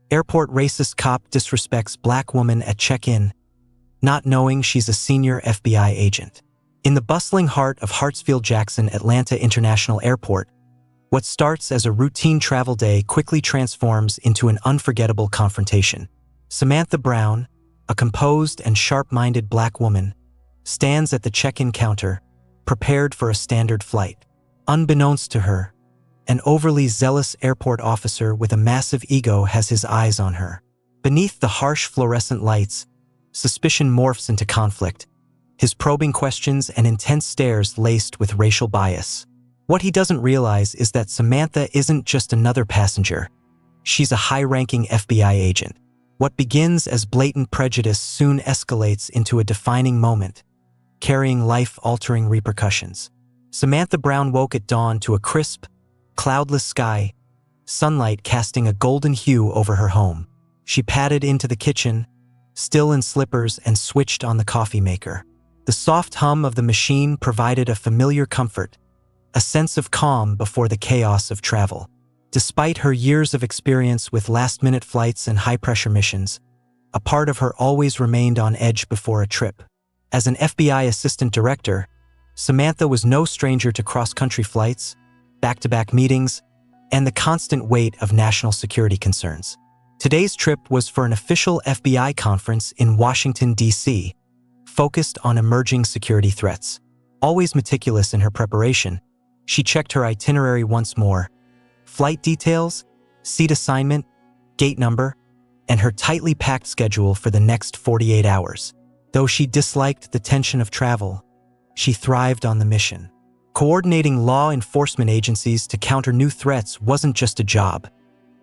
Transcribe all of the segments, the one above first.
Airport racist cop disrespects black woman at check-in, not knowing she's a senior FBI agent. In the bustling heart of Hartsfield-Jackson Atlanta International Airport, what starts as a routine travel day quickly transforms into an unforgettable confrontation. Samantha Brown, a composed and sharp-minded black woman, stands at the check-in counter, prepared for a standard flight. Unbeknownst to her, an overly zealous airport officer with a massive ego has his eyes on her. Beneath the harsh fluorescent lights, suspicion morphs into conflict, his probing questions and intense stares laced with racial bias. What he doesn't realize is that Samantha isn't just another passenger. She's a high-ranking FBI agent. What begins as blatant prejudice soon escalates into a defining moment, carrying life-altering repercussions. Samantha Brown woke at dawn to a crisp, cloudless sky, sunlight casting a golden hue over her home. She padded into the kitchen, still in slippers, and switched on the coffee maker. The soft hum of the machine provided a familiar comfort, a sense of calm before the chaos of travel. Despite her years of experience with last-minute flights and high-pressure missions, a part of her always remained on edge before a trip. As an FBI assistant director, Samantha was no stranger to cross-country flights, back-to-back meetings, and the constant weight of national security concerns. Today's trip was for an official FBI conference in Washington, D.C., focused on emerging security threats. Always meticulous in her preparation, she checked her itinerary once more. Flight details, seat assignment, gate number, and her tightly packed schedule for the next 48 hours. Though she disliked the tension of travel, she thrived on the mission. Coordinating law enforcement agencies to counter new threats wasn't just a job.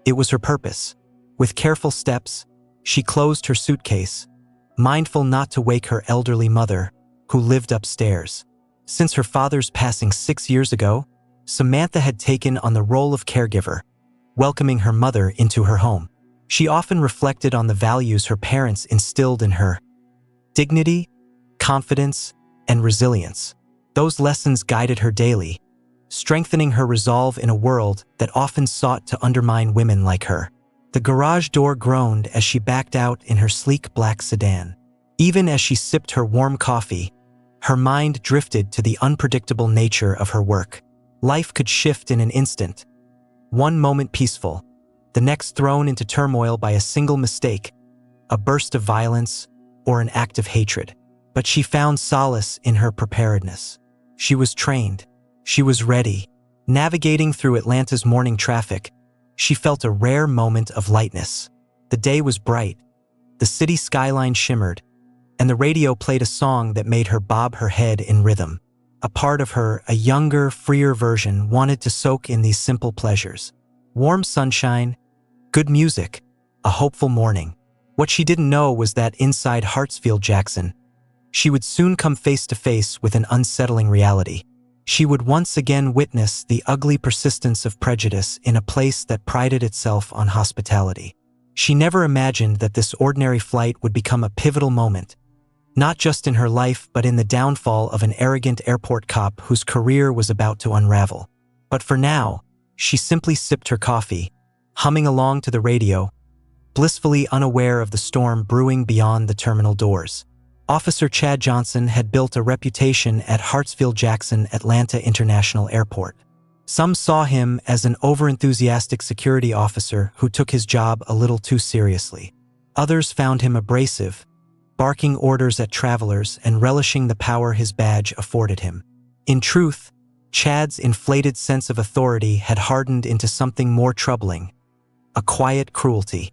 It was her purpose. With careful steps, she closed her suitcase, mindful not to wake her elderly mother, who lived upstairs. Since her father's passing 6 years ago, Samantha had taken on the role of caregiver, welcoming her mother into her home. She often reflected on the values her parents instilled in her: dignity, confidence, and resilience. Those lessons guided her daily, strengthening her resolve in a world that often sought to undermine women like her. The garage door groaned as she backed out in her sleek black sedan. Even as she sipped her warm coffee, her mind drifted to the unpredictable nature of her work. Life could shift in an instant. One moment peaceful, the next thrown into turmoil by a single mistake, a burst of violence, or an act of hatred. But she found solace in her preparedness. She was trained. She was ready. Navigating through Atlanta's morning traffic, she felt a rare moment of lightness. The day was bright, the city skyline shimmered, and the radio played a song that made her bob her head in rhythm. A part of her, a younger, freer version, wanted to soak in these simple pleasures. Warm sunshine, good music, a hopeful morning. What she didn't know was that inside Hartsfield-Jackson, she would soon come face to face with an unsettling reality. She would once again witness the ugly persistence of prejudice in a place that prided itself on hospitality. She never imagined that this ordinary flight would become a pivotal moment, not just in her life but in the downfall of an arrogant airport cop whose career was about to unravel. But for now, she simply sipped her coffee, humming along to the radio, blissfully unaware of the storm brewing beyond the terminal doors. Officer Chad Johnson had built a reputation at Hartsfield-Jackson Atlanta International Airport. Some saw him as an overenthusiastic security officer who took his job a little too seriously. Others found him abrasive, barking orders at travelers and relishing the power his badge afforded him. In truth, Chad's inflated sense of authority had hardened into something more troubling: a quiet cruelty.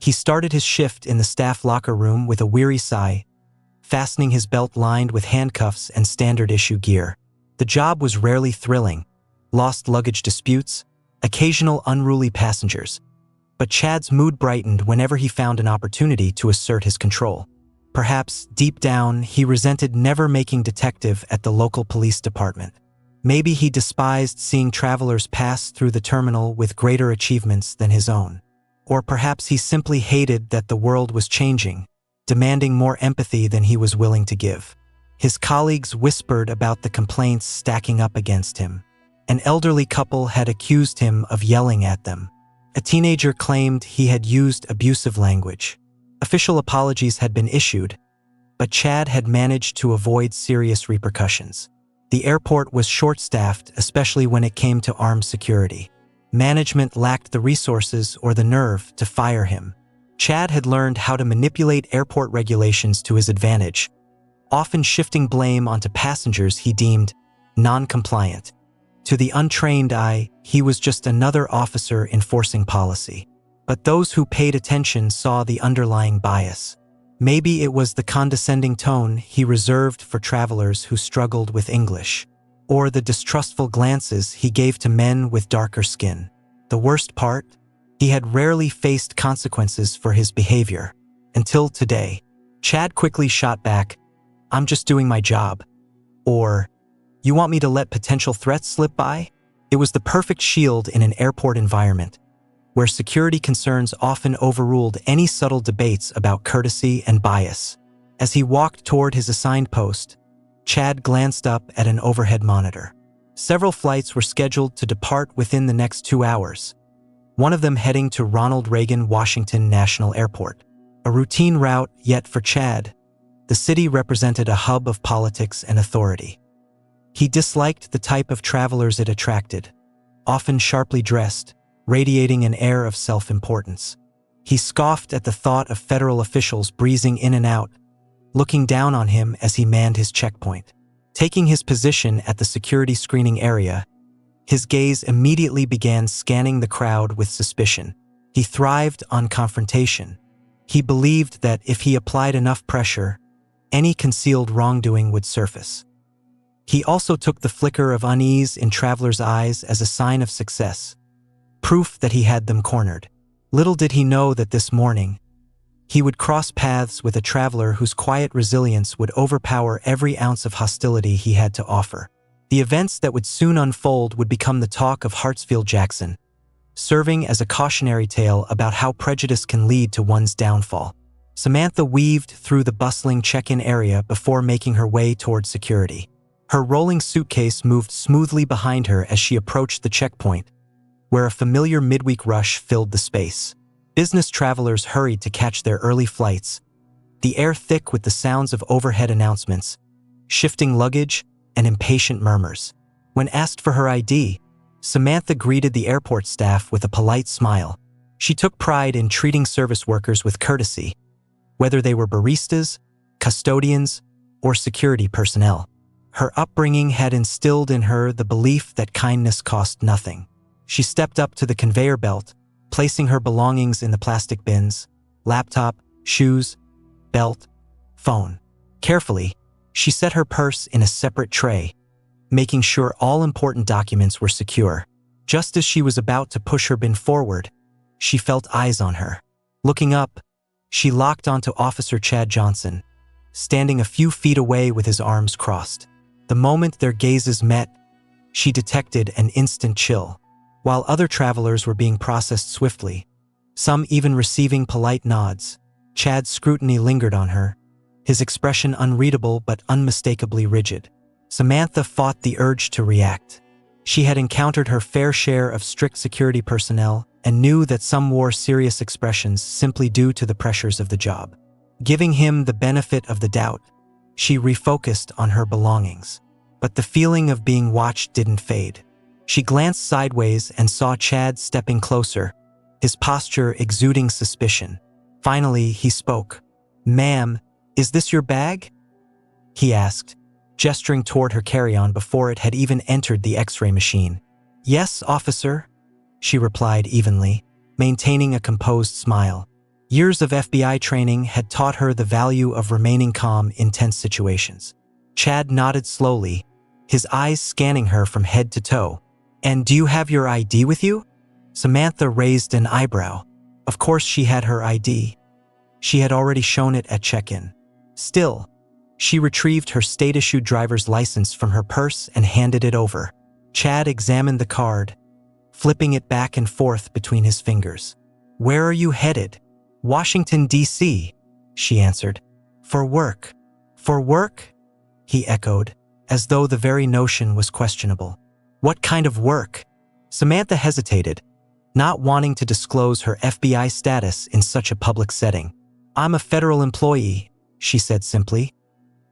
He started his shift in the staff locker room with a weary sigh, fastening his belt lined with handcuffs and standard-issue gear. The job was rarely thrilling: lost luggage disputes, occasional unruly passengers. But Chad's mood brightened whenever he found an opportunity to assert his control. Perhaps, deep down, he resented never making detective at the local police department. Maybe he despised seeing travelers pass through the terminal with greater achievements than his own. Or perhaps he simply hated that the world was changing, demanding more empathy than he was willing to give. His colleagues whispered about the complaints stacking up against him. An elderly couple had accused him of yelling at them. A teenager claimed he had used abusive language. Official apologies had been issued, but Chad had managed to avoid serious repercussions. The airport was short-staffed, especially when it came to armed security. Management lacked the resources or the nerve to fire him. Chad had learned how to manipulate airport regulations to his advantage, often shifting blame onto passengers he deemed non-compliant. To the untrained eye, he was just another officer enforcing policy. But those who paid attention saw the underlying bias. Maybe it was the condescending tone he reserved for travelers who struggled with English, or the distrustful glances he gave to men with darker skin. The worst part? He had rarely faced consequences for his behavior. Until today. Chad quickly shot back, "I'm just doing my job." Or, "You want me to let potential threats slip by?" It was the perfect shield in an airport environment, where security concerns often overruled any subtle debates about courtesy and bias. As he walked toward his assigned post, Chad glanced up at an overhead monitor. Several flights were scheduled to depart within the next 2 hours, one of them heading to Ronald Reagan Washington National Airport. A routine route, yet for Chad, the city represented a hub of politics and authority. He disliked the type of travelers it attracted, often sharply dressed, radiating an air of self-importance. He scoffed at the thought of federal officials breezing in and out, looking down on him as he manned his checkpoint. Taking his position at the security screening area, his gaze immediately began scanning the crowd with suspicion. He thrived on confrontation. He believed that if he applied enough pressure, any concealed wrongdoing would surface. He also took the flicker of unease in travelers' eyes as a sign of success, proof that he had them cornered. Little did he know that this morning, he would cross paths with a traveler whose quiet resilience would overpower every ounce of hostility he had to offer. The events that would soon unfold would become the talk of Hartsfield-Jackson, serving as a cautionary tale about how prejudice can lead to one's downfall. Samantha weaved through the bustling check-in area before making her way toward security. Her rolling suitcase moved smoothly behind her as she approached the checkpoint, where a familiar midweek rush filled the space. Business travelers hurried to catch their early flights, the air thick with the sounds of overhead announcements, shifting luggage, and impatient murmurs. When asked for her ID, Samantha greeted the airport staff with a polite smile. She took pride in treating service workers with courtesy, whether they were baristas, custodians, or security personnel. Her upbringing had instilled in her the belief that kindness cost nothing. She stepped up to the conveyor belt, placing her belongings in the plastic bins: laptop, shoes, belt, phone. Carefully, she set her purse in a separate tray, making sure all important documents were secure. Just as she was about to push her bin forward, she felt eyes on her. Looking up, she locked onto Officer Chad Johnson, standing a few feet away with his arms crossed. The moment their gazes met, she detected an instant chill. While other travelers were being processed swiftly, some even receiving polite nods, Chad's scrutiny lingered on her, his expression unreadable but unmistakably rigid. Samantha fought the urge to react. She had encountered her fair share of strict security personnel and knew that some wore serious expressions simply due to the pressures of the job. Giving him the benefit of the doubt, she refocused on her belongings. But the feeling of being watched didn't fade. She glanced sideways and saw Chad stepping closer, his posture exuding suspicion. Finally, he spoke. "Ma'am, is this your bag?" he asked, gesturing toward her carry-on before it had even entered the X-ray machine. "Yes, officer," she replied evenly, maintaining a composed smile. Years of FBI training had taught her the value of remaining calm in tense situations. Chad nodded slowly, his eyes scanning her from head to toe. "And do you have your ID with you?" Samantha raised an eyebrow. Of course she had her ID. She had already shown it at check-in. Still, she retrieved her state-issued driver's license from her purse and handed it over. Chad examined the card, flipping it back and forth between his fingers. "Where are you headed?" "Washington, D.C., she answered. "For work." "For work?" he echoed, as though the very notion was questionable. "What kind of work?" Samantha hesitated, not wanting to disclose her FBI status in such a public setting. "I'm a federal employee," she said simply.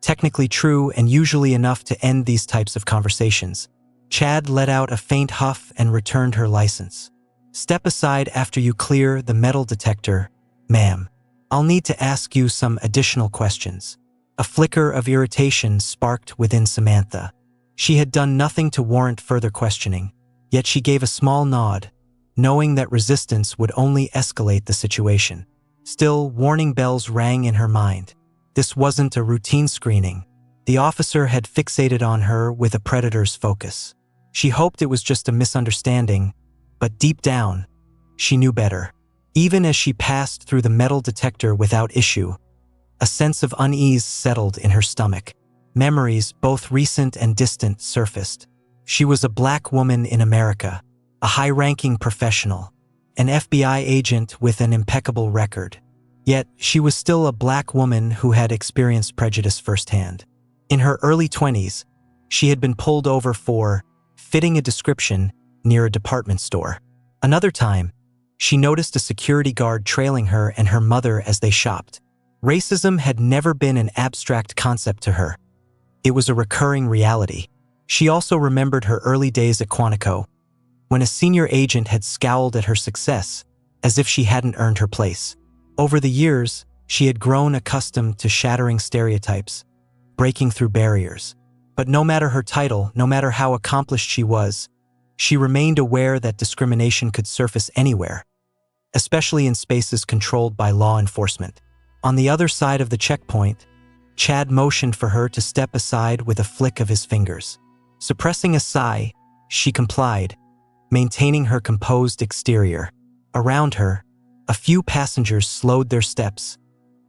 Technically true and usually enough to end these types of conversations. Chad let out a faint huff and returned her license. "Step aside after you clear the metal detector, ma'am. I'll need to ask you some additional questions." A flicker of irritation sparked within Samantha. She had done nothing to warrant further questioning, yet she gave a small nod, knowing that resistance would only escalate the situation. Still, warning bells rang in her mind. This wasn't a routine screening. The officer had fixated on her with a predator's focus. She hoped it was just a misunderstanding, but deep down, she knew better. Even as she passed through the metal detector without issue, a sense of unease settled in her stomach. Memories, both recent and distant, surfaced. She was a black woman in America, a high-ranking professional, an FBI agent with an impeccable record. Yet, she was still a black woman who had experienced prejudice firsthand. In her early 20s, she had been pulled over for fitting a description near a department store. Another time, she noticed a security guard trailing her and her mother as they shopped. Racism had never been an abstract concept to her. It was a recurring reality. She also remembered her early days at Quantico, when a senior agent had scowled at her success as if she hadn't earned her place. Over the years, she had grown accustomed to shattering stereotypes, breaking through barriers. But no matter her title, no matter how accomplished she remained aware that discrimination could surface anywhere, especially in spaces controlled by law enforcement. On the other side of the checkpoint, Chad motioned for her to step aside with a flick of his fingers. Suppressing a sigh, she complied, maintaining her composed exterior. Around her, a few passengers slowed their steps,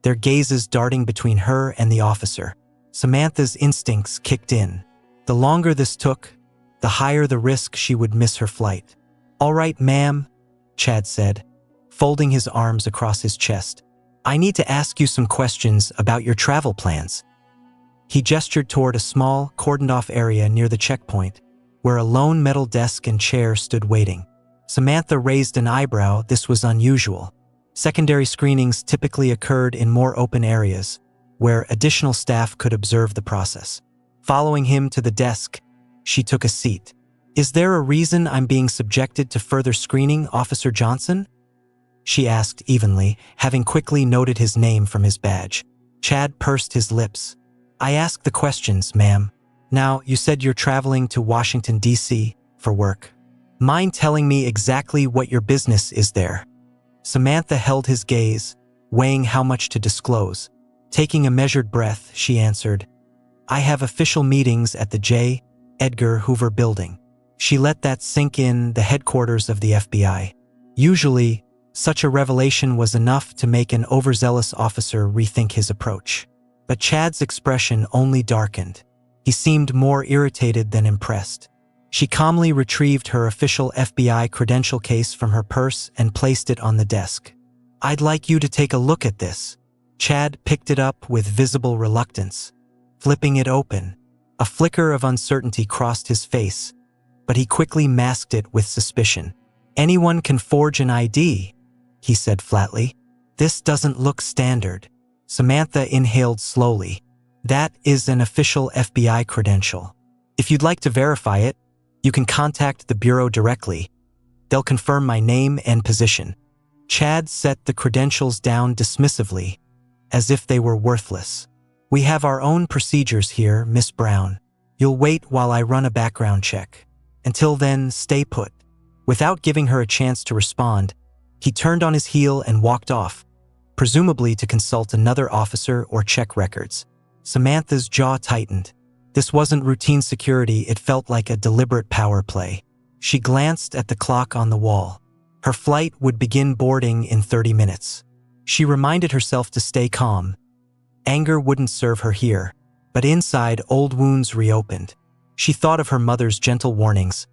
their gazes darting between her and the officer. Samantha's instincts kicked in. The longer this took, the higher the risk she would miss her flight. "All right, ma'am," Chad said, folding his arms across his chest. "I need to ask you some questions about your travel plans." He gestured toward a small, cordoned-off area near the checkpoint, where a lone metal desk and chair stood waiting. Samantha raised an eyebrow. This was unusual. Secondary screenings typically occurred in more open areas, where additional staff could observe the process. Following him to the desk, she took a seat. "Is there a reason I'm being subjected to further screening, Officer Johnson?" she asked evenly, having quickly noted his name from his badge. Chad pursed his lips. "I ask the questions, ma'am. Now, you said you're traveling to Washington, D.C. for work. Mind telling me exactly what your business is there?" Samantha held his gaze, weighing how much to disclose. Taking a measured breath, she answered, "I have official meetings at the J. Edgar Hoover building." She let that sink in, the headquarters of the FBI. Usually, such a revelation was enough to make an overzealous officer rethink his approach. But Chad's expression only darkened. He seemed more irritated than impressed. She calmly retrieved her official FBI credential case from her purse and placed it on the desk. "I'd like you to take a look at this." Chad picked it up with visible reluctance. Flipping it open, a flicker of uncertainty crossed his face, but he quickly masked it with suspicion. "Anyone can forge an ID," he said flatly. "This doesn't look standard." Samantha inhaled slowly. "That is an official FBI credential. If you'd like to verify it, you can contact the Bureau directly. They'll confirm my name and position." Chad set the credentials down dismissively, as if they were worthless. "We have our own procedures here, Miss Brown. You'll wait while I run a background check. Until then, stay put." Without giving her a chance to respond, he turned on his heel and walked off, presumably to consult another officer or check records. Samantha's jaw tightened. This wasn't routine security, it felt like a deliberate power play. She glanced at the clock on the wall. Her flight would begin boarding in 30 minutes. She reminded herself to stay calm. Anger wouldn't serve her here, but inside, old wounds reopened. She thought of her mother's gentle warnings.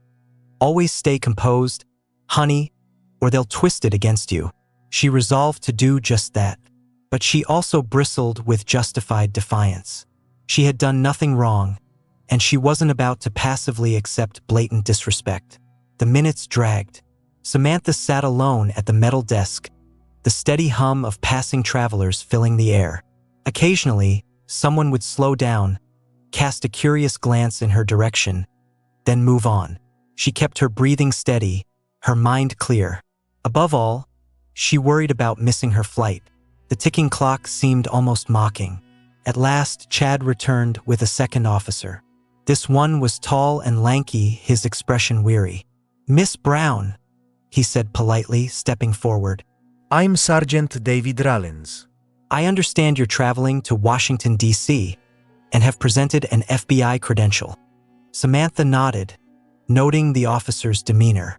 "Always stay composed, honey, or they'll twist it against you." She resolved to do just that. But she also bristled with justified defiance. She had done nothing wrong, and she wasn't about to passively accept blatant disrespect. The minutes dragged. Samantha sat alone at the metal desk, the steady hum of passing travelers filling the air. Occasionally, someone would slow down, cast a curious glance in her direction, then move on. She kept her breathing steady, her mind clear. Above all, she worried about missing her flight. The ticking clock seemed almost mocking. At last, Chad returned with a second officer. This one was tall and lanky, his expression weary. "Miss Brown," he said politely, stepping forward. I'm Sergeant David Rollins. "I understand you're traveling to Washington, D.C., and have presented an FBI credential." Samantha nodded, noting the officer's demeanor.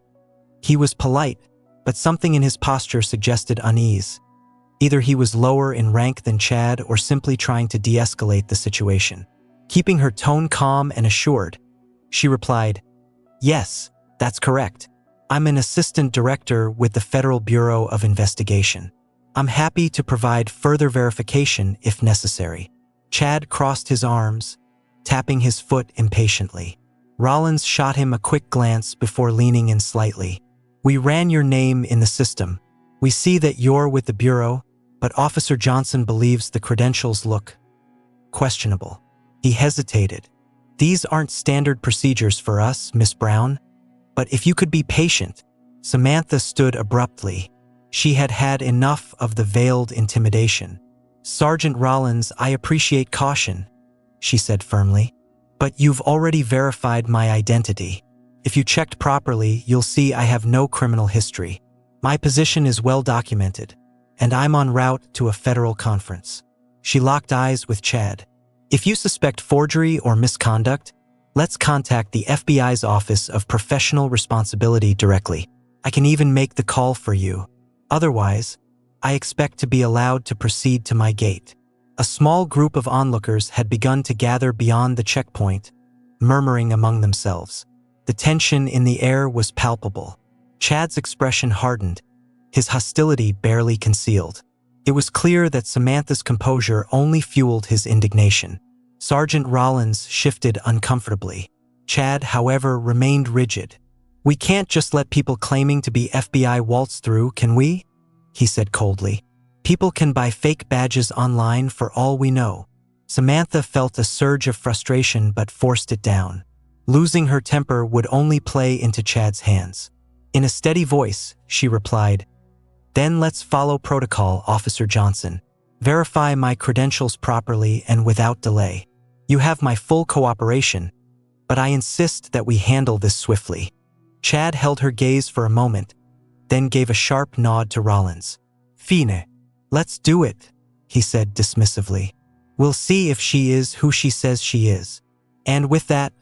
He was polite, but something in his posture suggested unease. Either he was lower in rank than Chad or simply trying to de-escalate the situation. Keeping her tone calm and assured, she replied, "Yes, that's correct. I'm an assistant director with the Federal Bureau of Investigation. I'm happy to provide further verification if necessary." Chad crossed his arms, tapping his foot impatiently. Rollins shot him a quick glance before leaning in slightly. "We ran your name in the system. We see that you're with the Bureau, but Officer Johnson believes the credentials look questionable." He hesitated. "These aren't standard procedures for us, Miss Brown, but if you could be patient." Samantha stood abruptly. She had had enough of the veiled intimidation. "Sergeant Rollins, I appreciate caution," she said firmly, "but you've already verified my identity. If you checked properly, you'll see I have no criminal history. My position is well documented, and I'm en route to a federal conference." She locked eyes with Chad. "If you suspect forgery or misconduct, let's contact the FBI's Office of Professional Responsibility directly. I can even make the call for you. Otherwise, I expect to be allowed to proceed to my gate." A small group of onlookers had begun to gather beyond the checkpoint, murmuring among themselves. The tension in the air was palpable. Chad's expression hardened, his hostility barely concealed. It was clear that Samantha's composure only fueled his indignation. Sergeant Rollins shifted uncomfortably. Chad, however, remained rigid. "We can't just let people claiming to be FBI waltz through, can we?" he said coldly. "People can buy fake badges online for all we know." Samantha felt a surge of frustration but forced it down. Losing her temper would only play into Chad's hands. In a steady voice, she replied, "Then let's follow protocol, Officer Johnson. Verify my credentials properly and without delay. You have my full cooperation, but I insist that we handle this swiftly." Chad held her gaze for a moment, then gave a sharp nod to Rollins. "Fine. Let's do it," he said dismissively. "We'll see if she is who she says she is." And with that,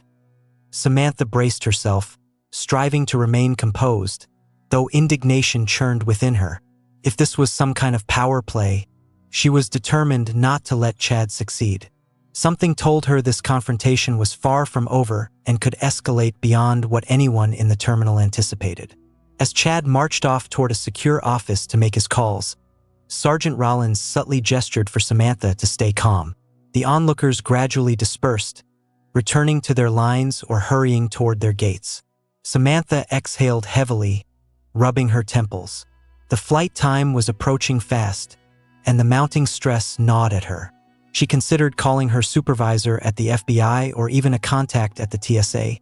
Samantha braced herself, striving to remain composed, though indignation churned within her. If this was some kind of power play, she was determined not to let Chad succeed. Something told her this confrontation was far from over and could escalate beyond what anyone in the terminal anticipated. As Chad marched off toward a secure office to make his calls, Sergeant Rollins subtly gestured for Samantha to stay calm. The onlookers gradually dispersed, returning to their lines or hurrying toward their gates. Samantha exhaled heavily, rubbing her temples. The flight time was approaching fast, and the mounting stress gnawed at her. She considered calling her supervisor at the FBI or even a contact at the TSA,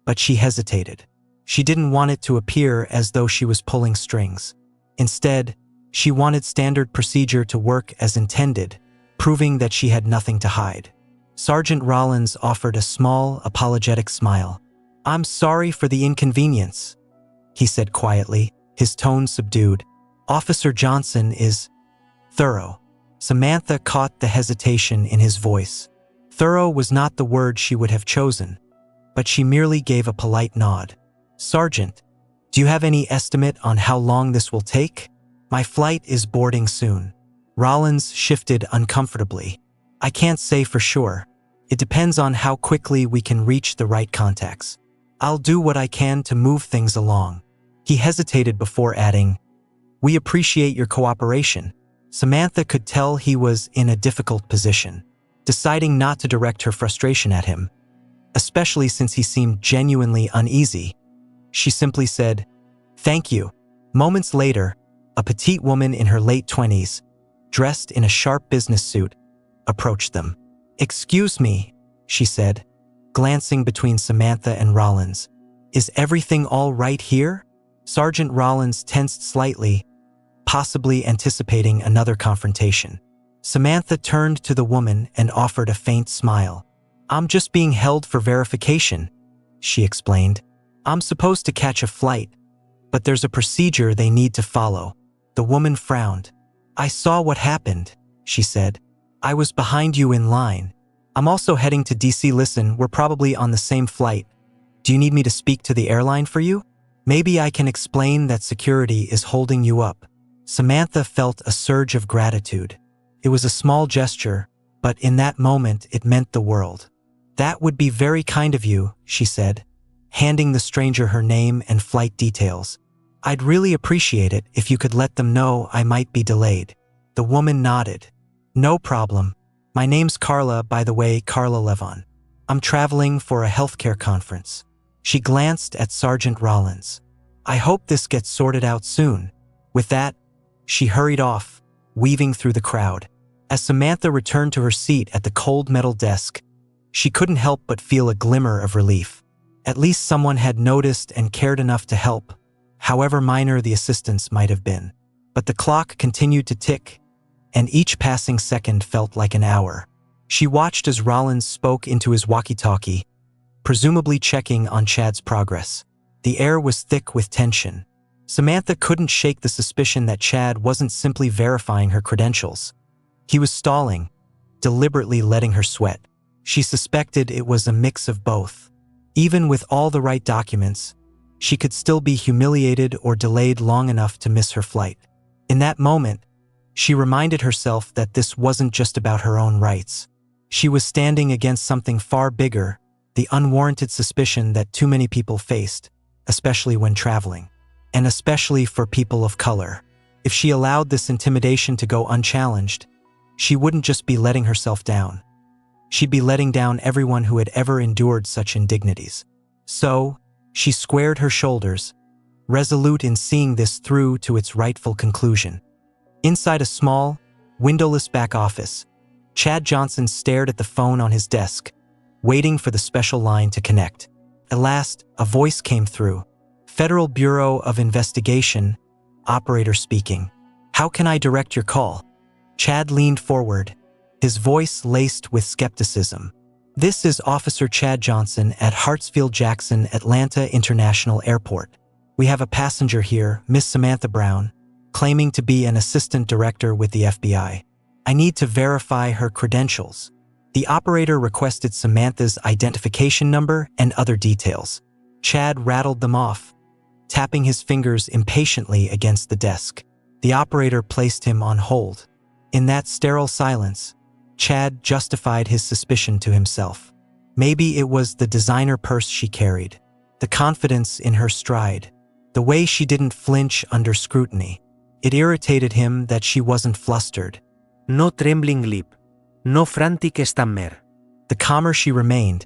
but she hesitated. She didn't want it to appear as though she was pulling strings. Instead, she wanted standard procedure to work as intended, proving that she had nothing to hide. Sergeant Rollins offered a small, apologetic smile. "I'm sorry for the inconvenience," he said quietly, his tone subdued. "Officer Johnson is thorough." Samantha caught the hesitation in his voice. Thorough was not the word she would have chosen, but she merely gave a polite nod. "Sergeant, do you have any estimate on how long this will take? My flight is boarding soon." Rollins shifted uncomfortably. "I can't say for sure. It depends on how quickly we can reach the right contacts. I'll do what I can to move things along." He hesitated before adding, "We appreciate your cooperation." Samantha could tell he was in a difficult position, deciding not to direct her frustration at him, especially since he seemed genuinely uneasy. She simply said, Thank you. Moments later, a petite woman in her late 20s, dressed in a sharp business suit, approached them. "Excuse me," she said, glancing between Samantha and Rollins. "Is everything all right here?" Sergeant Rollins tensed slightly, possibly anticipating another confrontation. Samantha turned to the woman and offered a faint smile. "I'm just being held for verification," she explained. "I'm supposed to catch a flight, but there's a procedure they need to follow." The woman frowned. "I saw what happened," she said. "I was behind you in line. I'm also heading to DC. Listen, we're probably on the same flight. Do you need me to speak to the airline for you? Maybe I can explain that security is holding you up." Samantha felt a surge of gratitude. It was a small gesture, but in that moment it meant the world. "That would be very kind of you," she said, handing the stranger her name and flight details. "I'd really appreciate it if you could let them know I might be delayed." The woman nodded. "No problem. My name's Carla, by the way, Carla Levon. I'm traveling for a healthcare conference." She glanced at Sergeant Rollins. "I hope this gets sorted out soon." With that, she hurried off, weaving through the crowd. As Samantha returned to her seat at the cold metal desk, she couldn't help but feel a glimmer of relief. At least someone had noticed and cared enough to help, however minor the assistance might have been. But the clock continued to tick, and each passing second felt like an hour. She watched as Rollins spoke into his walkie-talkie, presumably checking on Chad's progress. The air was thick with tension. Samantha couldn't shake the suspicion that Chad wasn't simply verifying her credentials. He was stalling, deliberately letting her sweat. She suspected it was a mix of both. Even with all the right documents, she could still be humiliated or delayed long enough to miss her flight. In that moment, she reminded herself that this wasn't just about her own rights. She was standing against something far bigger, the unwarranted suspicion that too many people faced, especially when traveling, and especially for people of color. If she allowed this intimidation to go unchallenged, she wouldn't just be letting herself down. She'd be letting down everyone who had ever endured such indignities. So, she squared her shoulders, resolute in seeing this through to its rightful conclusion. Inside a small, windowless back office, Chad Johnson stared at the phone on his desk, waiting for the special line to connect. At last, a voice came through. "Federal Bureau of Investigation, operator speaking. How can I direct your call?" Chad leaned forward, his voice laced with skepticism. "This is Officer Chad Johnson at Hartsfield-Jackson Atlanta International Airport. We have a passenger here, Miss Samantha Brown, claiming to be an assistant director with the FBI. I need to verify her credentials." The operator requested Samantha's identification number and other details. Chad rattled them off, tapping his fingers impatiently against the desk. The operator placed him on hold. In that sterile silence, Chad justified his suspicion to himself. Maybe it was the designer purse she carried, the confidence in her stride, the way she didn't flinch under scrutiny. It irritated him that she wasn't flustered. No trembling lip, no frantic stammer. The calmer she remained,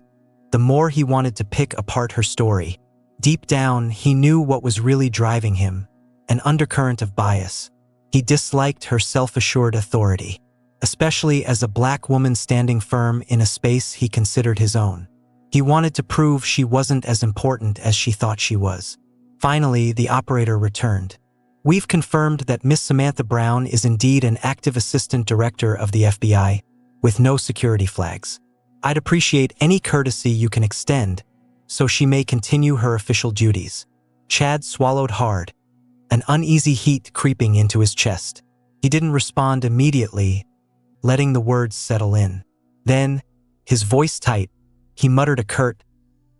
the more he wanted to pick apart her story. Deep down, he knew what was really driving him, an undercurrent of bias. He disliked her self-assured authority, especially as a black woman standing firm in a space he considered his own. He wanted to prove she wasn't as important as she thought she was. Finally, the operator returned. "We've confirmed that Miss Samantha Brown is indeed an active assistant director of the FBI, with no security flags. I'd appreciate any courtesy you can extend, so she may continue her official duties." Chad swallowed hard, an uneasy heat creeping into his chest. He didn't respond immediately, letting the words settle in. Then, his voice tight, he muttered a curt,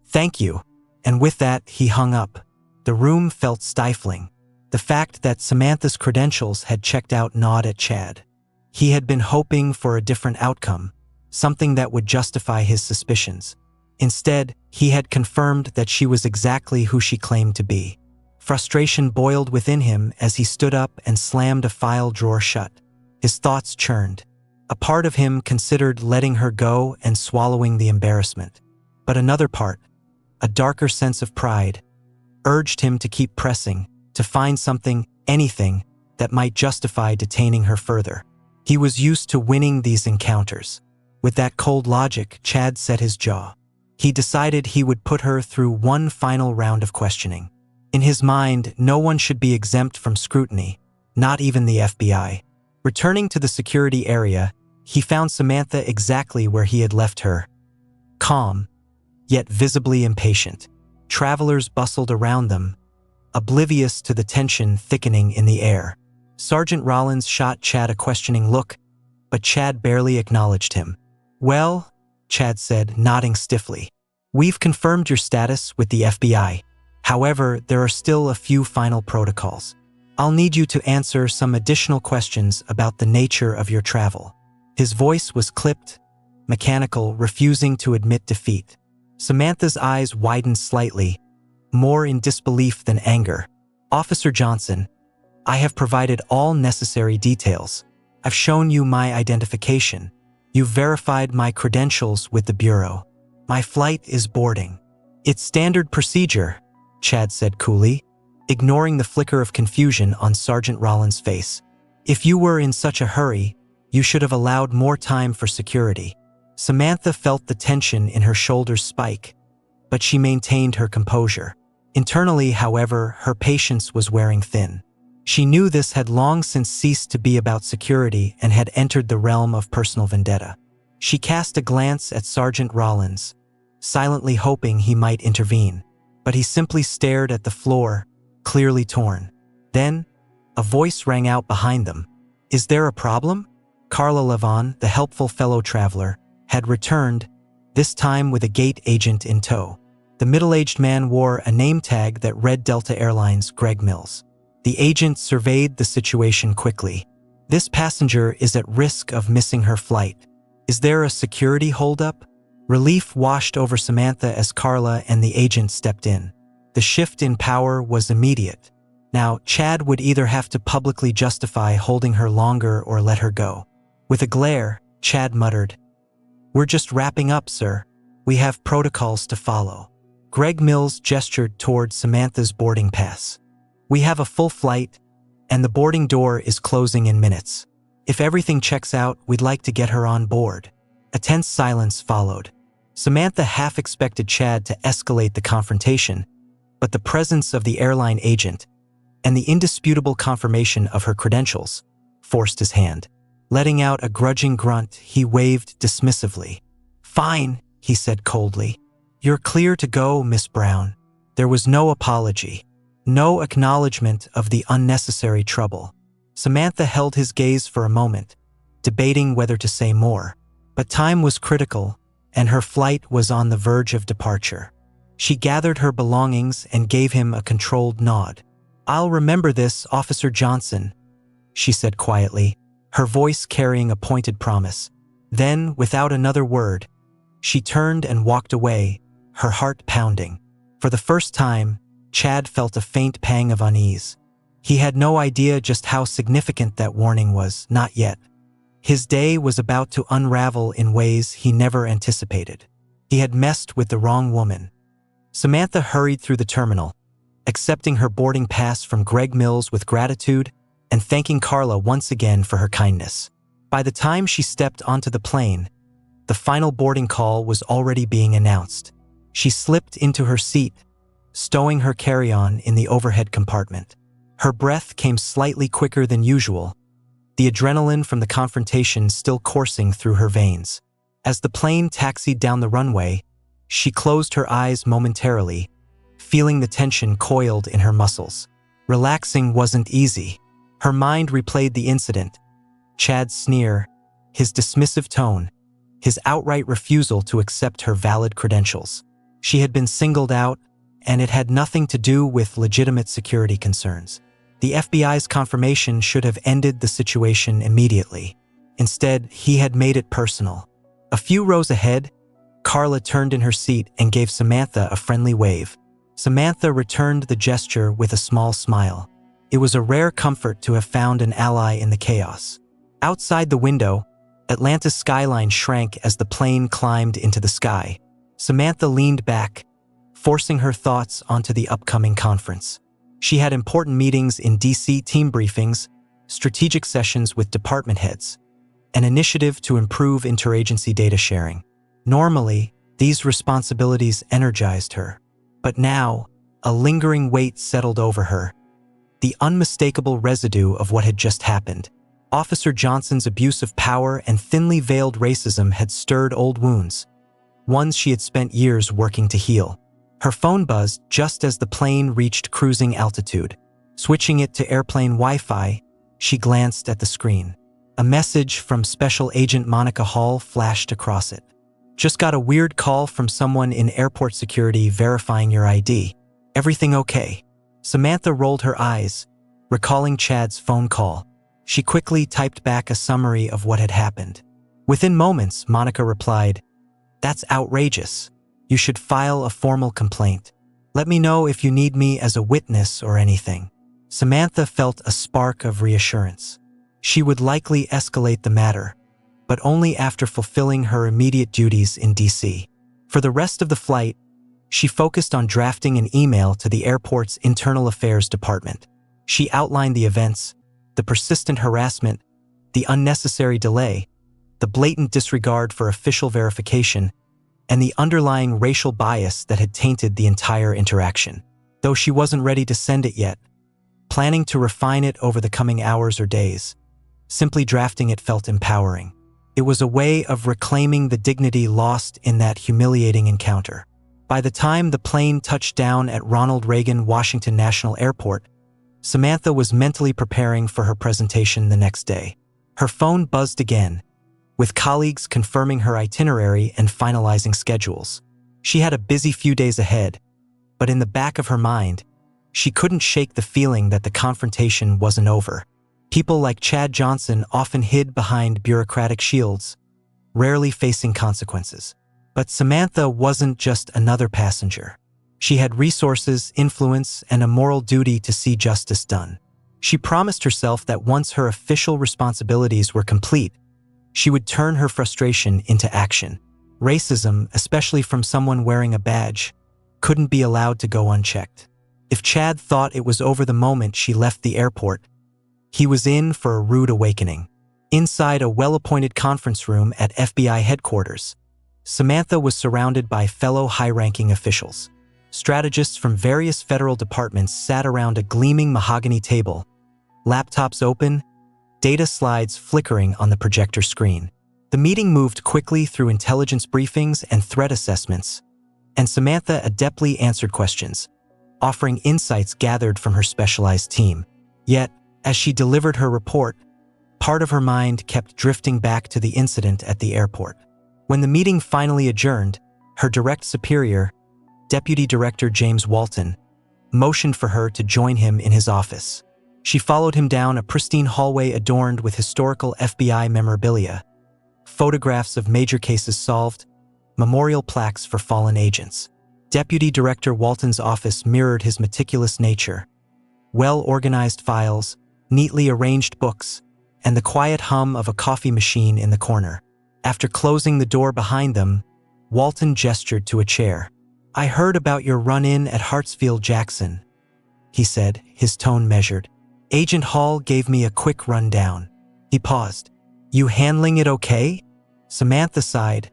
"Thank you," and with that, he hung up. The room felt stifling. The fact that Samantha's credentials had checked out gnawed at Chad. He had been hoping for a different outcome, something that would justify his suspicions. Instead, he had confirmed that she was exactly who she claimed to be. Frustration boiled within him as he stood up and slammed a file drawer shut. His thoughts churned. A part of him considered letting her go and swallowing the embarrassment. But another part, a darker sense of pride, urged him to keep pressing, to find something, anything, that might justify detaining her further. He was used to winning these encounters. With that cold logic, Chad set his jaw. He decided he would put her through one final round of questioning. In his mind, no one should be exempt from scrutiny, not even the FBI. Returning to the security area, he found Samantha exactly where he had left her. Calm, yet visibly impatient. Travelers bustled around them, oblivious to the tension thickening in the air. Sergeant Rollins shot Chad a questioning look, but Chad barely acknowledged him. "Well," Chad said, nodding stiffly, "we've confirmed your status with the FBI. However, there are still a few final protocols. I'll need you to answer some additional questions about the nature of your travel." His voice was clipped, mechanical, refusing to admit defeat. Samantha's eyes widened slightly, more in disbelief than anger. "Officer Johnson, I have provided all necessary details. I've shown you my identification. You've verified my credentials with the Bureau. My flight is boarding." "It's standard procedure," Chad said coolly, ignoring the flicker of confusion on Sergeant Rollins' face. "If you were in such a hurry, you should have allowed more time for security." Samantha felt the tension in her shoulders spike, but she maintained her composure. Internally, however, her patience was wearing thin. She knew this had long since ceased to be about security and had entered the realm of personal vendetta. She cast a glance at Sergeant Rollins, silently hoping he might intervene, but he simply stared at the floor, clearly torn. Then, a voice rang out behind them. "Is there a problem?" Carla Levon, the helpful fellow traveler, had returned, this time with a gate agent in tow. The middle-aged man wore a name tag that read Delta Airlines Greg Mills. The agent surveyed the situation quickly. "This passenger is at risk of missing her flight. Is there a security holdup?" Relief washed over Samantha as Carla and the agent stepped in. The shift in power was immediate. Now, Chad would either have to publicly justify holding her longer or let her go. With a glare, Chad muttered, "We're just wrapping up, sir. We have protocols to follow." Greg Mills gestured toward Samantha's boarding pass. "We have a full flight, and the boarding door is closing in minutes. If everything checks out, we'd like to get her on board." A tense silence followed. Samantha half expected Chad to escalate the confrontation, but the presence of the airline agent and the indisputable confirmation of her credentials forced his hand. Letting out a grudging grunt, he waved dismissively. "Fine," he said coldly. "You're clear to go, Miss Brown." There was no apology, no acknowledgement of the unnecessary trouble. Samantha held his gaze for a moment, debating whether to say more. But time was critical, and her flight was on the verge of departure. She gathered her belongings and gave him a controlled nod. "I'll remember this, Officer Johnson," she said quietly, her voice carrying a pointed promise. Then, without another word, she turned and walked away, her heart pounding. For the first time, Chad felt a faint pang of unease. He had no idea just how significant that warning was, not yet. His day was about to unravel in ways he never anticipated. He had messed with the wrong woman. Samantha hurried through the terminal, accepting her boarding pass from Greg Mills with gratitude and thanking Carla once again for her kindness. By the time she stepped onto the plane, the final boarding call was already being announced. She slipped into her seat, stowing her carry-on in the overhead compartment. Her breath came slightly quicker than usual, the adrenaline from the confrontation still coursing through her veins. As the plane taxied down the runway, she closed her eyes momentarily, feeling the tension coiled in her muscles. Relaxing wasn't easy. Her mind replayed the incident, Chad's sneer, his dismissive tone, his outright refusal to accept her valid credentials. She had been singled out, and it had nothing to do with legitimate security concerns. The FBI's confirmation should have ended the situation immediately. Instead, he had made it personal. A few rows ahead, Carla turned in her seat and gave Samantha a friendly wave. Samantha returned the gesture with a small smile. It was a rare comfort to have found an ally in the chaos. Outside the window, Atlanta's skyline shrank as the plane climbed into the sky. Samantha leaned back, forcing her thoughts onto the upcoming conference. She had important meetings in DC, team briefings, strategic sessions with department heads, an initiative to improve interagency data sharing. Normally, these responsibilities energized her, but now, a lingering weight settled over her, the unmistakable residue of what had just happened. Officer Johnson's abuse of power and thinly veiled racism had stirred old wounds, ones she had spent years working to heal. Her phone buzzed just as the plane reached cruising altitude. Switching it to airplane Wi-Fi, she glanced at the screen. A message from Special Agent Monica Hall flashed across it. Just got a weird call from someone in airport security verifying your ID. Everything okay? Samantha rolled her eyes, recalling Chad's phone call. She quickly typed back a summary of what had happened. Within moments, Monica replied, "That's outrageous. You should file a formal complaint. Let me know if you need me as a witness or anything." Samantha felt a spark of reassurance. She would likely escalate the matter, but only after fulfilling her immediate duties in DC. For the rest of the flight, she focused on drafting an email to the airport's internal affairs department. She outlined the events, the persistent harassment, the unnecessary delay, the blatant disregard for official verification, and the underlying racial bias that had tainted the entire interaction. Though she wasn't ready to send it yet, planning to refine it over the coming hours or days, simply drafting it felt empowering. It was a way of reclaiming the dignity lost in that humiliating encounter. By the time the plane touched down at Ronald Reagan Washington National Airport, Samantha was mentally preparing for her presentation the next day. Her phone buzzed again, with colleagues confirming her itinerary and finalizing schedules. She had a busy few days ahead, but in the back of her mind, she couldn't shake the feeling that the confrontation wasn't over. People like Chad Johnson often hid behind bureaucratic shields, rarely facing consequences. But Samantha wasn't just another passenger. She had resources, influence, and a moral duty to see justice done. She promised herself that once her official responsibilities were complete, she would turn her frustration into action. Racism, especially from someone wearing a badge, couldn't be allowed to go unchecked. If Chad thought it was over the moment she left the airport, he was in for a rude awakening. Inside a well-appointed conference room at FBI headquarters, Samantha was surrounded by fellow high-ranking officials. Strategists from various federal departments sat around a gleaming mahogany table, laptops open, data slides flickering on the projector screen. The meeting moved quickly through intelligence briefings and threat assessments, and Samantha adeptly answered questions, offering insights gathered from her specialized team. Yet, as she delivered her report, part of her mind kept drifting back to the incident at the airport. When the meeting finally adjourned, her direct superior, Deputy Director James Walton, motioned for her to join him in his office. She followed him down a pristine hallway adorned with historical FBI memorabilia, photographs of major cases solved, memorial plaques for fallen agents. Deputy Director Walton's office mirrored his meticulous nature. Well-organized files, neatly arranged books, and the quiet hum of a coffee machine in the corner. After closing the door behind them, Walton gestured to a chair. "I heard about your run-in at Hartsfield-Jackson," he said, his tone measured. "Agent Hall gave me a quick rundown." He paused. "You handling it okay?" Samantha sighed,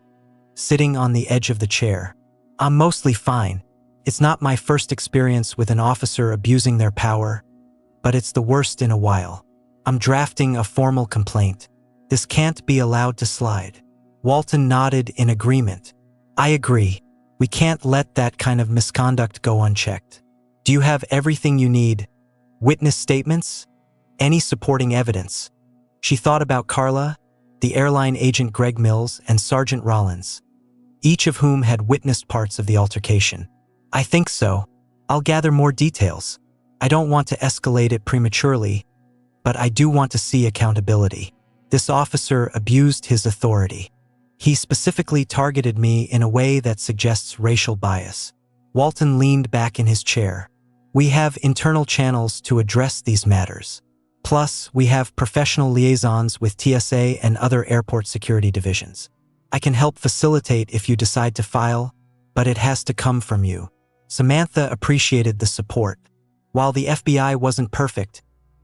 sitting on the edge of the chair. "I'm mostly fine. It's not my first experience with an officer abusing their power, but it's the worst in a while. I'm drafting a formal complaint. This can't be allowed to slide." Walton nodded in agreement. "I agree. We can't let that kind of misconduct go unchecked. Do you have everything you need? Witness statements? Any supporting evidence?" She thought about Carla, the airline agent Greg Mills, and Sergeant Rollins, each of whom had witnessed parts of the altercation. "I think so. I'll gather more details. I don't want to escalate it prematurely, but I do want to see accountability. This officer abused his authority. He specifically targeted me in a way that suggests racial bias." Walton leaned back in his chair. "We have internal channels to address these matters. Plus, we have professional liaisons with TSA and other airport security divisions. I can help facilitate if you decide to file, but it has to come from you." Samantha appreciated the support, While the FBI wasn't perfect,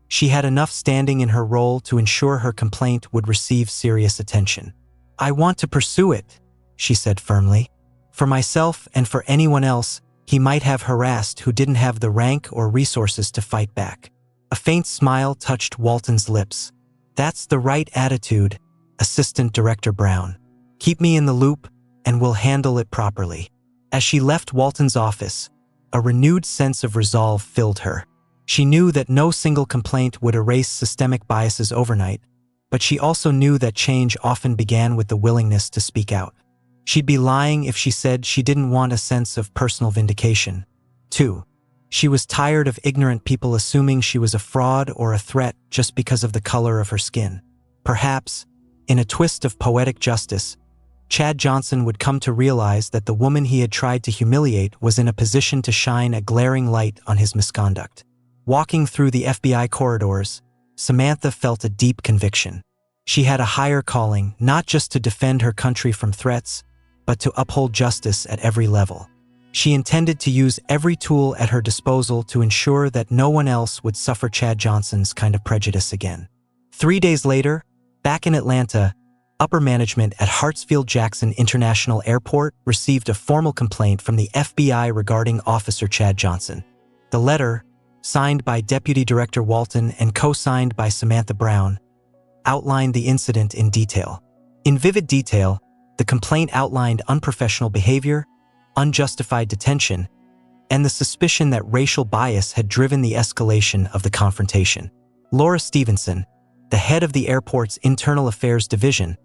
she had enough standing in her role to ensure her complaint would receive serious attention. "I want to pursue it," she said firmly. "For myself and for anyone else he might have harassed who didn't have the rank or resources to fight back." A faint smile touched Walton's lips. "That's the right attitude, Assistant Director Brown. Keep me in the loop, and we'll handle it properly." As she left Walton's office, a renewed sense of resolve filled her. She knew that no single complaint would erase systemic biases overnight, but she also knew that change often began with the willingness to speak out. She'd be lying if she said she didn't want a sense of personal vindication. 2. She was tired of ignorant people assuming she was a fraud or a threat just because of the color of her skin. Perhaps, in a twist of poetic justice, Chad Johnson would come to realize that the woman he had tried to humiliate was in a position to shine a glaring light on his misconduct. Walking through the FBI corridors, Samantha felt a deep conviction. She had a higher calling, not just to defend her country from threats, but to uphold justice at every level. She intended to use every tool at her disposal to ensure that no one else would suffer Chad Johnson's kind of prejudice again. 3 days later, back in Atlanta, upper management at Hartsfield-Jackson International Airport received a formal complaint from the FBI regarding Officer Chad Johnson. The letter, signed by Deputy Director Walton and co-signed by Samantha Brown, outlined the incident in detail. In vivid detail, the complaint outlined unprofessional behavior, unjustified detention, and the suspicion that racial bias had driven the escalation of the confrontation. Laura Stevenson, the head of the airport's Internal Affairs Division,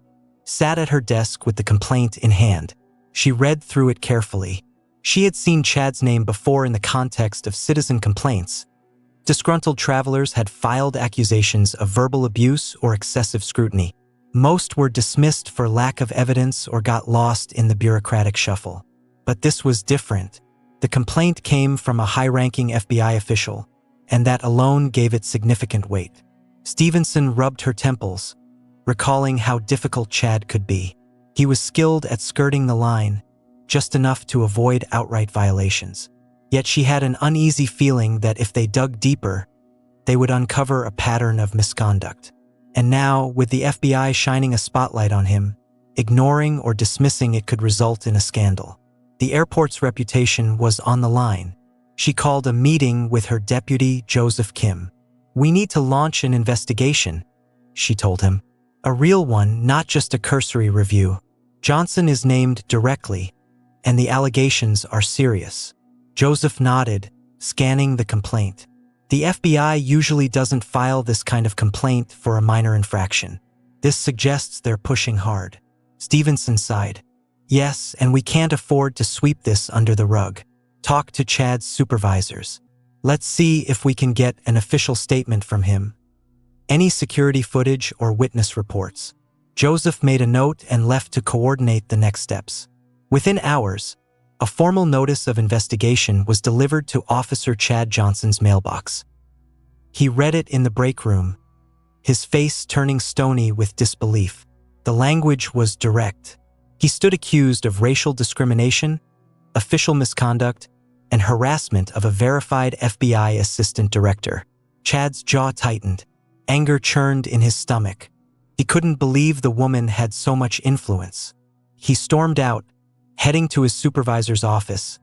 sat at her desk with the complaint in hand. She read through it carefully. She had seen Chad's name before in the context of citizen complaints. Disgruntled travelers had filed accusations of verbal abuse or excessive scrutiny. Most were dismissed for lack of evidence or got lost in the bureaucratic shuffle. But this was different. The complaint came from a high-ranking FBI official, and that alone gave it significant weight. Stevenson rubbed her temples, recalling how difficult Chad could be. He was skilled at skirting the line, just enough to avoid outright violations. Yet she had an uneasy feeling that if they dug deeper, they would uncover a pattern of misconduct. And now, with the FBI shining a spotlight on him, ignoring or dismissing it could result in a scandal. The airport's reputation was on the line. She called a meeting with her deputy, Joseph Kim. "We need to launch an investigation," she told him. "A real one, not just a cursory review. Johnson is named directly, and the allegations are serious." Joseph nodded, scanning the complaint. The FBI usually doesn't file this kind of complaint for a minor infraction. This suggests they're pushing hard. Stevenson sighed. "Yes, and we can't afford to sweep this under the rug. Talk to Chad's supervisors. Let's see if we can get an official statement from him. Any security footage or witness reports." Joseph made a note and left to coordinate the next steps. Within hours, a formal notice of investigation was delivered to Officer Chad Johnson's mailbox. He read it in the break room, his face turning stony with disbelief. The language was direct. He stood accused of racial discrimination, official misconduct, and harassment of a verified FBI assistant director. Chad's jaw tightened. Anger churned in his stomach. He couldn't believe the woman had so much influence. He stormed out, heading to his supervisor's office,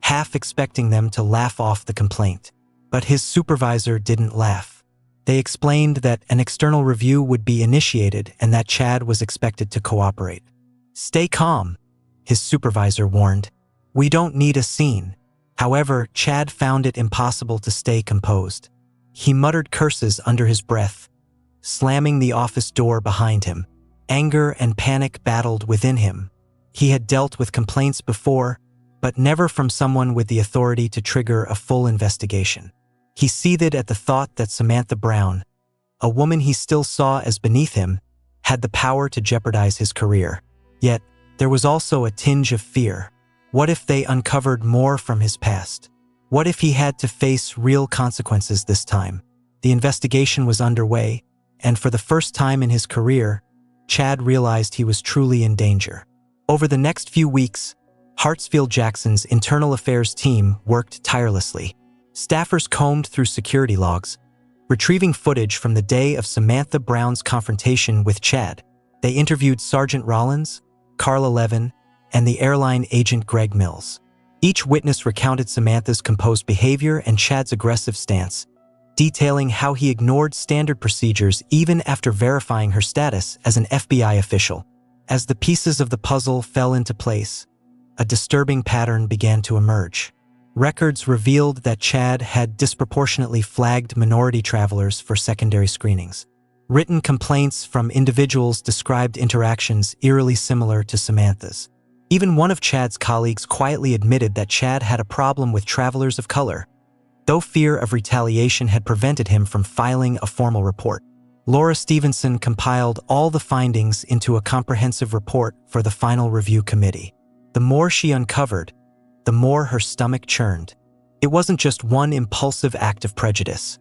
half expecting them to laugh off the complaint. But his supervisor didn't laugh. They explained that an external review would be initiated and that Chad was expected to cooperate. "Stay calm," his supervisor warned. "We don't need a scene." However, Chad found it impossible to stay composed. He muttered curses under his breath, slamming the office door behind him. Anger and panic battled within him. He had dealt with complaints before, but never from someone with the authority to trigger a full investigation. He seethed at the thought that Samantha Brown, a woman he still saw as beneath him, had the power to jeopardize his career. Yet, there was also a tinge of fear. What if they uncovered more from his past? What if he had to face real consequences this time? The investigation was underway, and for the first time in his career, Chad realized he was truly in danger. Over the next few weeks, Hartsfield-Jackson's internal affairs team worked tirelessly. Staffers combed through security logs, retrieving footage from the day of Samantha Brown's confrontation with Chad. They interviewed Sergeant Rollins, Carla Levin, and the airline agent Greg Mills. Each witness recounted Samantha's composed behavior and Chad's aggressive stance, detailing how he ignored standard procedures even after verifying her status as an FBI official. As the pieces of the puzzle fell into place, a disturbing pattern began to emerge. Records revealed that Chad had disproportionately flagged minority travelers for secondary screenings. Written complaints from individuals described interactions eerily similar to Samantha's. Even one of Chad's colleagues quietly admitted that Chad had a problem with travelers of color, though fear of retaliation had prevented him from filing a formal report. Laura Stevenson compiled all the findings into a comprehensive report for the final review committee. The more she uncovered, the more her stomach churned. It wasn't just one impulsive act of prejudice.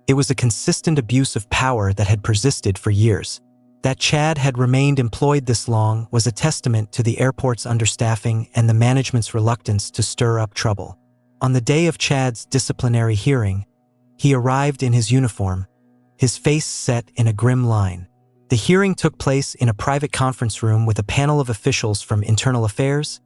It was a consistent abuse of power that had persisted for years. That Chad had remained employed this long was a testament to the airport's understaffing and the management's reluctance to stir up trouble. On the day of Chad's disciplinary hearing, he arrived in his uniform, his face set in a grim line. The hearing took place in a private conference room with a panel of officials from internal affairs,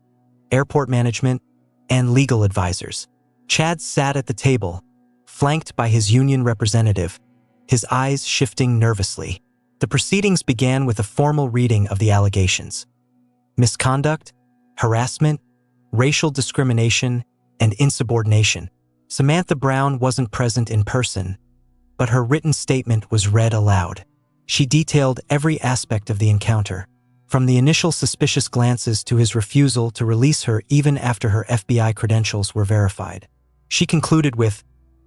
airport management, and legal advisors. Chad sat at the table, flanked by his union representative, his eyes shifting nervously. The proceedings began with a formal reading of the allegations. Misconduct, harassment, racial discrimination, and insubordination. Samantha Brown wasn't present in person, but her written statement was read aloud. She detailed every aspect of the encounter, from the initial suspicious glances to his refusal to release her even after her FBI credentials were verified. She concluded with,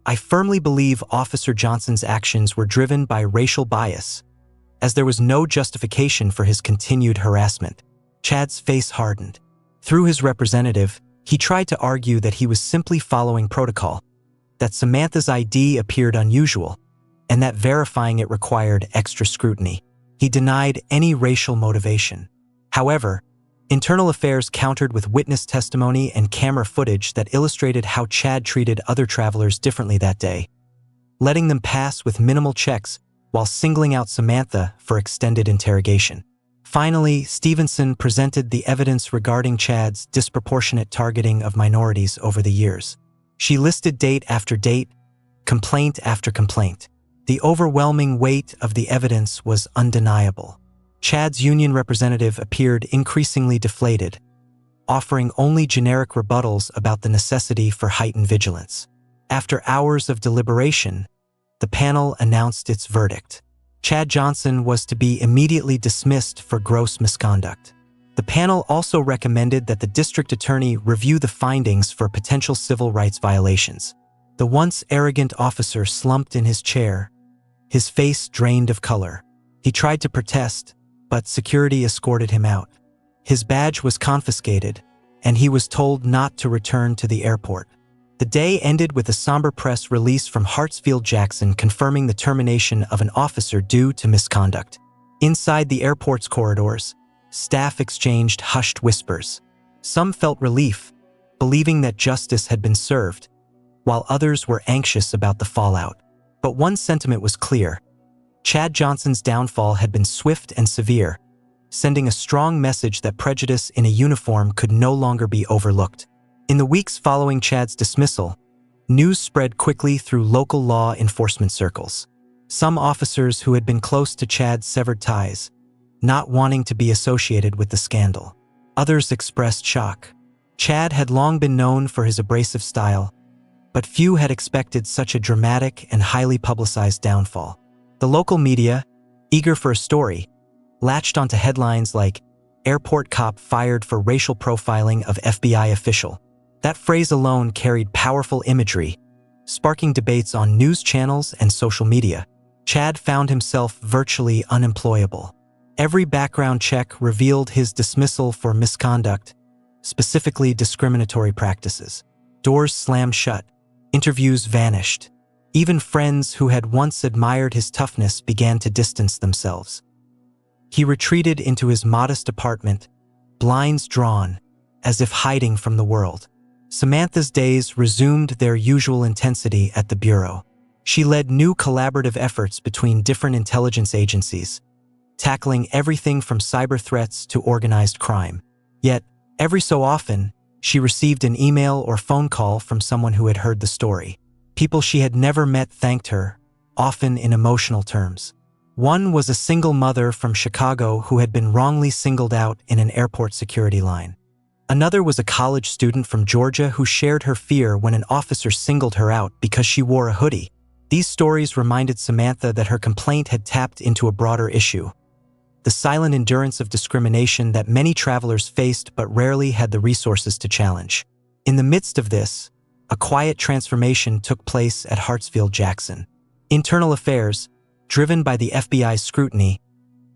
"I firmly believe Officer Johnson's actions were driven by racial bias, as there was no justification for his continued harassment." Chad's face hardened. Through his representative, he tried to argue that he was simply following protocol, that Samantha's ID appeared unusual, and that verifying it required extra scrutiny. He denied any racial motivation. However, Internal Affairs countered with witness testimony and camera footage that illustrated how Chad treated other travelers differently that day, letting them pass with minimal checks while singling out Samantha for extended interrogation. Finally, Stevenson presented the evidence regarding Chad's disproportionate targeting of minorities over the years. She listed date after date, complaint after complaint. The overwhelming weight of the evidence was undeniable. Chad's union representative appeared increasingly deflated, offering only generic rebuttals about the necessity for heightened vigilance. After hours of deliberation, the panel announced its verdict. Chad Johnson was to be immediately dismissed for gross misconduct. The panel also recommended that the district attorney review the findings for potential civil rights violations. The once arrogant officer slumped in his chair, his face drained of color. He tried to protest, but security escorted him out. His badge was confiscated, and he was told not to return to the airport. The day ended with a somber press release from Hartsfield-Jackson confirming the termination of an officer due to misconduct. Inside the airport's corridors, staff exchanged hushed whispers. Some felt relief, believing that justice had been served, while others were anxious about the fallout. But one sentiment was clear. Chad Johnson's downfall had been swift and severe, sending a strong message that prejudice in a uniform could no longer be overlooked. In the weeks following Chad's dismissal, news spread quickly through local law enforcement circles. Some officers who had been close to Chad severed ties, not wanting to be associated with the scandal. Others expressed shock. Chad had long been known for his abrasive style, but few had expected such a dramatic and highly publicized downfall. The local media, eager for a story, latched onto headlines like, "Airport cop fired for racial profiling of FBI official." That phrase alone carried powerful imagery, sparking debates on news channels and social media. Chad found himself virtually unemployable. Every background check revealed his dismissal for misconduct, specifically discriminatory practices. Doors slammed shut. Interviews vanished. Even friends who had once admired his toughness began to distance themselves. He retreated into his modest apartment, blinds drawn, as if hiding from the world. Samantha's days resumed their usual intensity at the Bureau. She led new collaborative efforts between different intelligence agencies, tackling everything from cyber threats to organized crime. Yet, every so often, she received an email or phone call from someone who had heard the story. People she had never met thanked her, often in emotional terms. One was a single mother from Chicago who had been wrongly singled out in an airport security line. Another was a college student from Georgia who shared her fear when an officer singled her out because she wore a hoodie. These stories reminded Samantha that her complaint had tapped into a broader issue: the silent endurance of discrimination that many travelers faced but rarely had the resources to challenge. In the midst of this, a quiet transformation took place at Hartsfield-Jackson. Internal Affairs, driven by the FBI's scrutiny,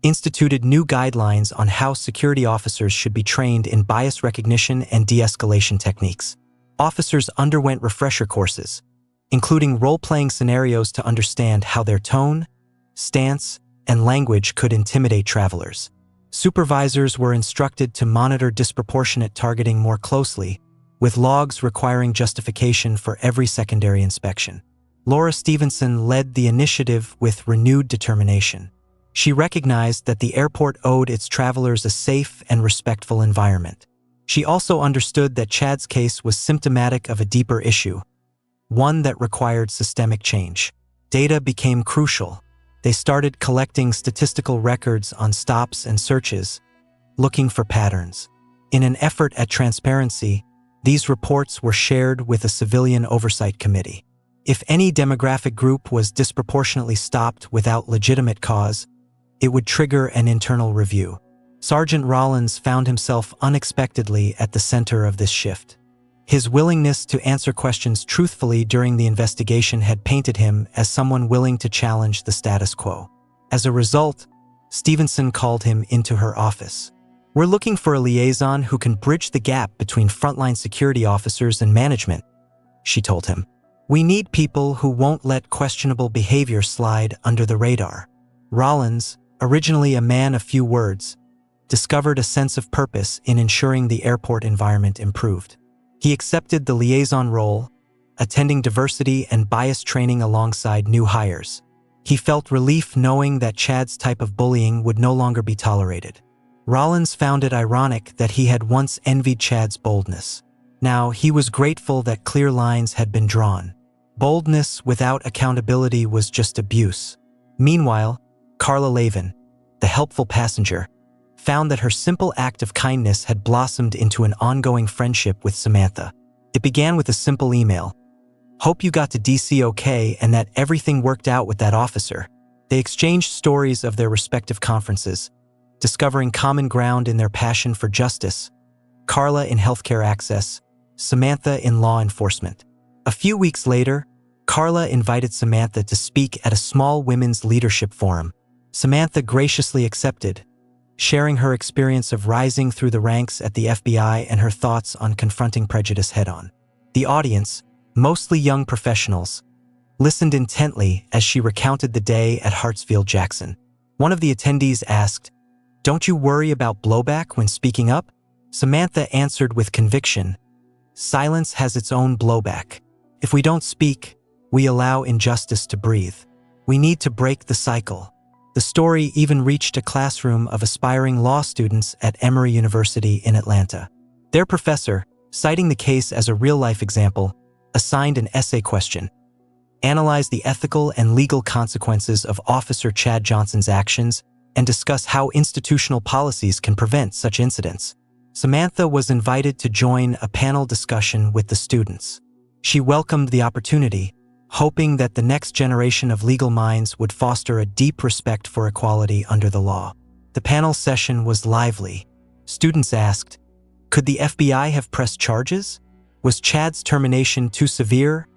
instituted new guidelines on how security officers should be trained in bias recognition and de-escalation techniques. Officers underwent refresher courses, including role-playing scenarios to understand how their tone, stance, and language could intimidate travelers. Supervisors were instructed to monitor disproportionate targeting more closely, with logs requiring justification for every secondary inspection. Laura Stevenson led the initiative with renewed determination. She recognized that the airport owed its travelers a safe and respectful environment. She also understood that Chad's case was symptomatic of a deeper issue, one that required systemic change. Data became crucial. They started collecting statistical records on stops and searches, looking for patterns. In an effort at transparency, these reports were shared with a civilian oversight committee. If any demographic group was disproportionately stopped without legitimate cause, it would trigger an internal review. Sergeant Rollins found himself unexpectedly at the center of this shift. His willingness to answer questions truthfully during the investigation had painted him as someone willing to challenge the status quo. As a result, Stevenson called him into her office. "We're looking for a liaison who can bridge the gap between frontline security officers and management," she told him. "We need people who won't let questionable behavior slide under the radar." Rollins, originally a man of few words, discovered a sense of purpose in ensuring the airport environment improved. He accepted the liaison role, attending diversity and bias training alongside new hires. He felt relief knowing that Chad's type of bullying would no longer be tolerated. Rollins found it ironic that he had once envied Chad's boldness. Now, he was grateful that clear lines had been drawn. Boldness without accountability was just abuse. Meanwhile, Carla Lavin, the helpful passenger, found that her simple act of kindness had blossomed into an ongoing friendship with Samantha. It began with a simple email: "Hope you got to DC okay and that everything worked out with that officer." They exchanged stories of their respective conferences, discovering common ground in their passion for justice: Carla in healthcare access, Samantha in law enforcement. A few weeks later, Carla invited Samantha to speak at a small women's leadership forum. Samantha graciously accepted, sharing her experience of rising through the ranks at the FBI and her thoughts on confronting prejudice head-on. The audience, mostly young professionals, listened intently as she recounted the day at Hartsfield-Jackson. One of the attendees asked, "Don't you worry about blowback when speaking up?" Samantha answered with conviction, "Silence has its own blowback. If we don't speak, we allow injustice to breathe. We need to break the cycle." The story even reached a classroom of aspiring law students at Emory University in Atlanta. Their professor, citing the case as a real-life example, assigned an essay question: "Analyze the ethical and legal consequences of Officer Chad Johnson's actions and discuss how institutional policies can prevent such incidents." Samantha was invited to join a panel discussion with the students. She welcomed the opportunity, hoping that the next generation of legal minds would foster a deep respect for equality under the law. The panel session was lively. Students asked, could the FBI have pressed charges? Was Chad's termination too severe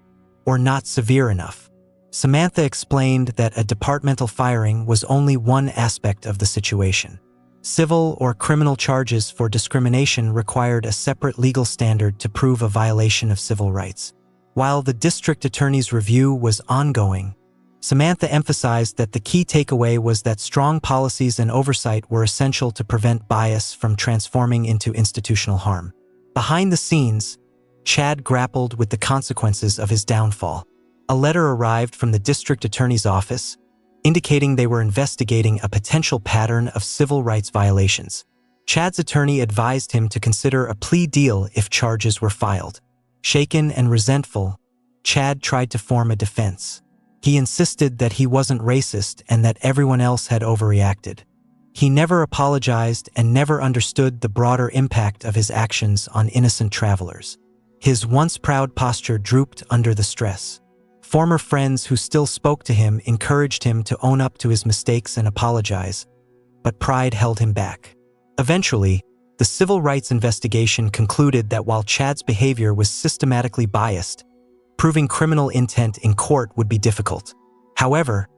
or not severe enough? Samantha explained that a departmental firing was only one aspect of the situation. Civil or criminal charges for discrimination required a separate legal standard to prove a violation of civil rights. While the district attorney's review was ongoing, Samantha emphasized that the key takeaway was that strong policies and oversight were essential to prevent bias from transforming into institutional harm. Behind the scenes, Chad grappled with the consequences of his downfall. A letter arrived from the district attorney's office, indicating they were investigating a potential pattern of civil rights violations. Chad's attorney advised him to consider a plea deal if charges were filed. Shaken and resentful, Chad tried to form a defense. He insisted that he wasn't racist and that everyone else had overreacted. He never apologized and never understood the broader impact of his actions on innocent travelers. His once proud posture drooped under the stress. Former friends who still spoke to him encouraged him to own up to his mistakes and apologize, but pride held him back. Eventually, the civil rights investigation concluded that while Chad's behavior was systematically biased, proving criminal intent in court would be difficult. However,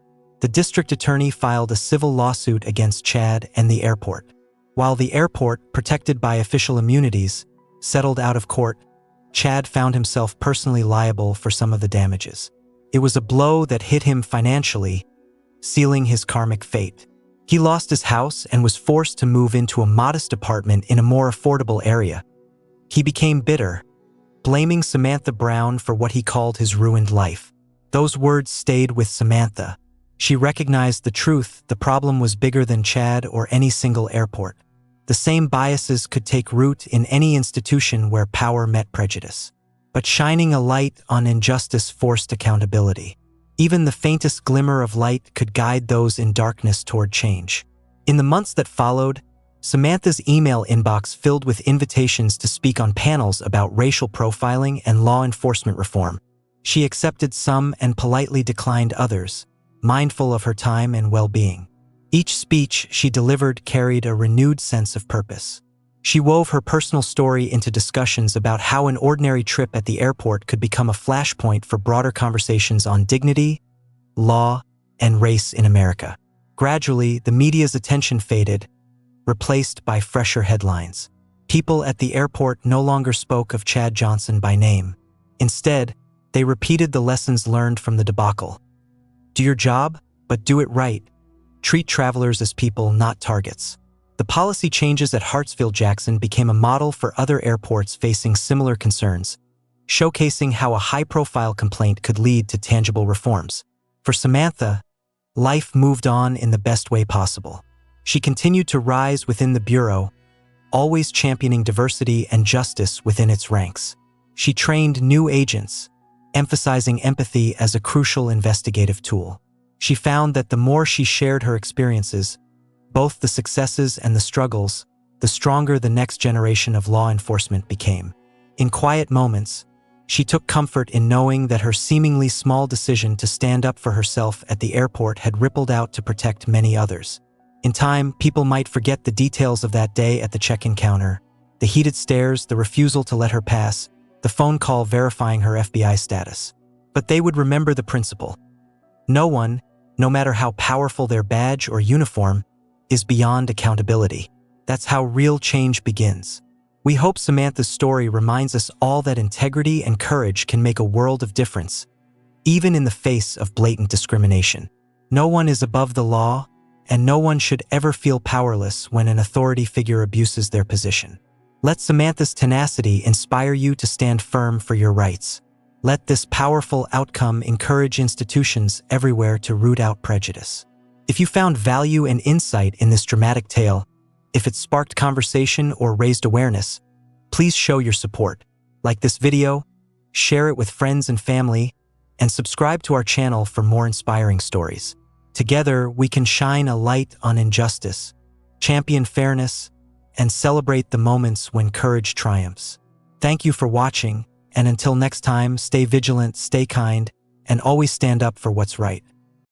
the district attorney filed a civil lawsuit against Chad and the airport. While the airport, protected by official immunities, settled out of court, Chad found himself personally liable for some of the damages. It was a blow that hit him financially, sealing his karmic fate. He lost his house and was forced to move into a modest apartment in a more affordable area. He became bitter, blaming Samantha Brown for what he called his ruined life. Those words stayed with Samantha. She recognized the truth: the problem was bigger than Chad or any single airport. The same biases could take root in any institution where power met prejudice. But shining a light on injustice forced accountability. Even the faintest glimmer of light could guide those in darkness toward change. In the months that followed, Samantha's email inbox filled with invitations to speak on panels about racial profiling and law enforcement reform. She accepted some and politely declined others, mindful of her time and well-being. Each speech she delivered carried a renewed sense of purpose. She wove her personal story into discussions about how an ordinary trip at the airport could become a flashpoint for broader conversations on dignity, law, and race in America. Gradually, the media's attention faded, replaced by fresher headlines. People at the airport no longer spoke of Chad Johnson by name. Instead, they repeated the lessons learned from the debacle. Do your job, but do it right. Treat travelers as people, not targets. The policy changes at Hartsfield-Jackson became a model for other airports facing similar concerns, showcasing how a high-profile complaint could lead to tangible reforms. For Samantha, life moved on in the best way possible. She continued to rise within the Bureau, always championing diversity and justice within its ranks. She trained new agents, emphasizing empathy as a crucial investigative tool. She found that the more she shared her experiences, both the successes and the struggles, the stronger the next generation of law enforcement became. In quiet moments, she took comfort in knowing that her seemingly small decision to stand up for herself at the airport had rippled out to protect many others. In time, people might forget the details of that day at the check-in counter, the heated stares, the refusal to let her pass, the phone call verifying her FBI status. But they would remember the principle. No one, no matter how powerful their badge or uniform, is beyond accountability. That's how real change begins. We hope Samantha's story reminds us all that integrity and courage can make a world of difference, even in the face of blatant discrimination. No one is above the law, and no one should ever feel powerless when an authority figure abuses their position. Let Samantha's tenacity inspire you to stand firm for your rights. Let this powerful outcome encourage institutions everywhere to root out prejudice. If you found value and insight in this dramatic tale, if it sparked conversation or raised awareness, please show your support. Like this video, share it with friends and family, and subscribe to our channel for more inspiring stories. Together, we can shine a light on injustice, champion fairness, and celebrate the moments when courage triumphs. Thank you for watching, and until next time, stay vigilant, stay kind, and always stand up for what's right.